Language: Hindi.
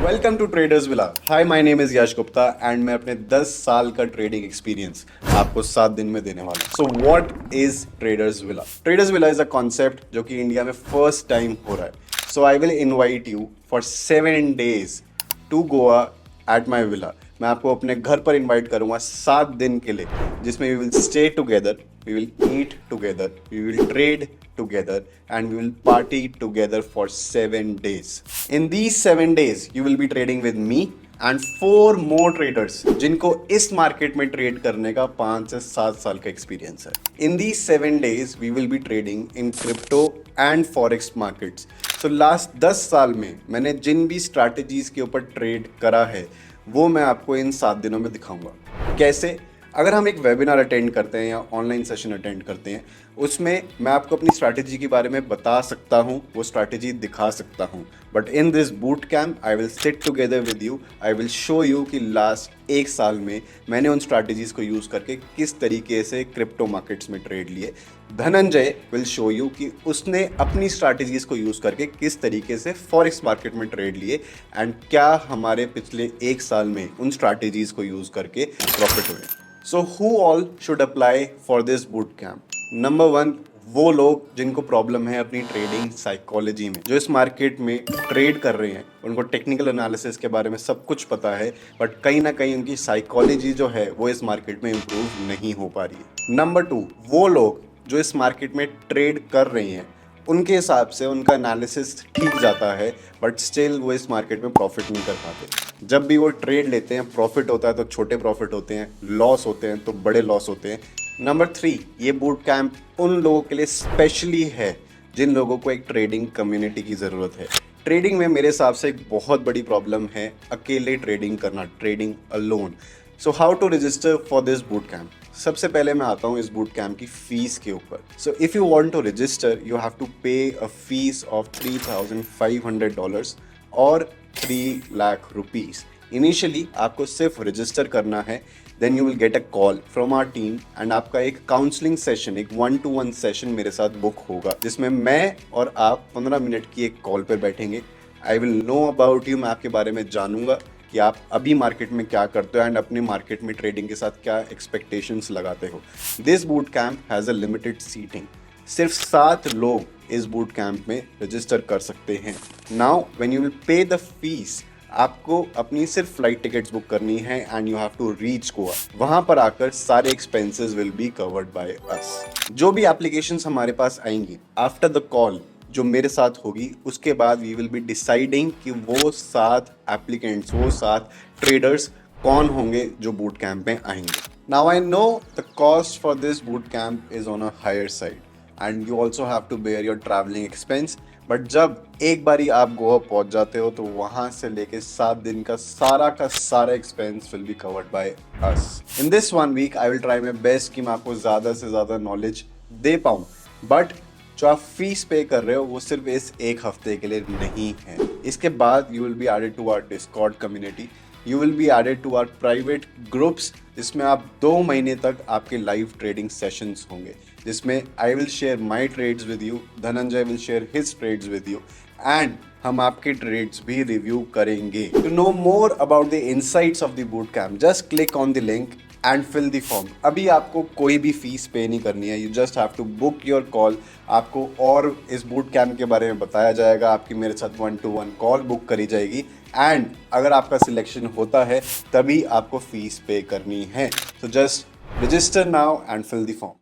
Welcome to Traders Villa. Hi, my name is Yash Gupta and मैं अपने 10 साल का ट्रेडिंग एक्सपीरियंस आपको 7 दिन में देने वाला हूँ। So what is traders villa? Traders villa is a concept जो कि इंडिया में फर्स्ट टाइम हो रहा है। So I will invite you for 7 days to Goa at my villa. मैं आपको अपने घर पर इनवाइट करूंगा 7 दिन के लिए, जिसमें we will stay together, we will eat together, we will trade together, and we will party together for 7 days. In these 7 days, you will be trading with me and 4 more traders जिनको इस मार्केट में ट्रेड करने का 5 से 7 साल का एक्सपीरियंस है। In these 7 days, we will be trading in crypto and forex markets. So last 10 साल में मैंने जिन भी स्ट्रैटेजीज के ऊपर ट्रेड करा है वो मैं आपको इन 7 दिनों में दिखाऊंगा। कैसे? अगर हम एक वेबिनार अटेंड करते हैं या ऑनलाइन सेशन अटेंड करते हैं, उसमें मैं आपको अपनी स्ट्रैटेजी के बारे में बता सकता हूं, वो स्ट्रैटेजी दिखा सकता हूं। But in this boot camp I will sit together with you, I will show you कि लास्ट 1 साल में मैंने उन स्ट्रैटेजीज को यूज़ करके किस तरीके से क्रिप्टो मार्केट्स में ट्रेड लिए। धनंजय विल शो यू कि उसने अपनी स्ट्रैटेजीज को यूज़ करके किस तरीके से फॉरेक्स मार्केट में ट्रेड लिए एंड क्या हमारे पिछले 1 साल में उन स्ट्रैटेजीज को यूज़ करके प्रॉफिट हुए। So who all should apply for this boot camp? Number 1, वो लोग जिनको प्रॉब्लम है अपनी ट्रेडिंग साइकोलॉजी में, जो इस मार्केट में ट्रेड कर रहे हैं, उनको टेक्निकल एनालिसिस के बारे में सब कुछ पता है, बट कहीं ना कहीं उनकी साइकोलॉजी जो है वो इस मार्केट में इम्प्रूव नहीं हो पा रही है। नंबर 2, वो लोग जो इस मार्केट में ट्रेड कर रहे हैं, उनके हिसाब से उनका एनालिसिस ठीक जाता है, बट स्टिल वो इस मार्केट में प्रॉफिट नहीं कर पाते। जब भी वो ट्रेड लेते हैं, प्रॉफिट होता है तो छोटे प्रॉफिट होते हैं, लॉस होते हैं तो बड़े लॉस होते हैं। नंबर 3, ये बूट कैंप उन लोगों के लिए स्पेशली है जिन लोगों को एक ट्रेडिंग कम्युनिटी की ज़रूरत है। ट्रेडिंग में मेरे हिसाब से एक बहुत बड़ी प्रॉब्लम है अकेले ट्रेडिंग करना, trading alone. So how to register for this boot camp? सबसे पहले मैं आता हूँ इस बूट कैंप की फीस के ऊपर। So if you want to register, you have to pay a fees of $3,500 और 3 लाख रुपीज़। इनिशियली आपको सिर्फ रजिस्टर करना है, then you will get a call from our team and आपका एक काउंसलिंग सेशन, एक 1-to-1 सेशन मेरे साथ बुक होगा, जिसमें मैं और आप 15 मिनट की एक कॉल पर बैठेंगे। I will know about you, मैं आपके बारे में जानूंगा कि आप अभी मार्केट में क्या करते हो एंड अपने मार्केट में ट्रेडिंग के साथ क्या एक्सपेक्टेशंस लगाते हो। This boot camp has a limited seating. सिर्फ 7 लोग इस बूट कैंप में रजिस्टर कर सकते हैं। Now when you will pay the fees, आपको अपनी सिर्फ फ्लाइट टिकट्स बुक करनी है and you have to reach Goa. वहां पर आकर सारे expenses will be covered by us. जो भी एप्लीकेशंस हमारे पास आएंगी आफ्टर द कॉल जो मेरे साथ होगी, उसके बाद वी विल बी डिसाइडिंग कि वो 7 एप्लीकेंट्स, वो 7 ट्रेडर्स कौन होंगे जो बूट कैंप में आएंगे। Now I know the cost for this boot camp is on a higher side and you also have to bear your travelling expense. But जब एक बारी आप गोवा पहुंच जाते हो तो वहां से लेके 7 दिन का सारा expense will be covered by us. In this 1 week I will try my best कि मैं आपको ज़्यादा से ज़्यादा नॉलेज दे पाऊँ, बट जो आप फीस पे कर रहे हो वो सिर्फ इस 1 हफ्ते के लिए नहीं है। इसके बाद you will be added to our Discord community, you will be added to our private groups, जिसमें आप 2 महीने तक आपके लाइव ट्रेडिंग सेशंस होंगे, जिसमें I will share my trades with you, Dhananjay will share his trades with you and हम आपके ट्रेड्स भी रिव्यू करेंगे। To know more about the insights of the boot camp, just click on the link and fill the form. अभी आपको कोई भी फीस पे नहीं करनी है, you just have to book your call. आपको और इस बूट कैंप के बारे में बताया जाएगा, आपकी मेरे साथ 1-to-1 कॉल बुक करी जाएगी एंड अगर आपका सिलेक्शन होता है तभी आपको फीस पे करनी है। So just register now and fill the form.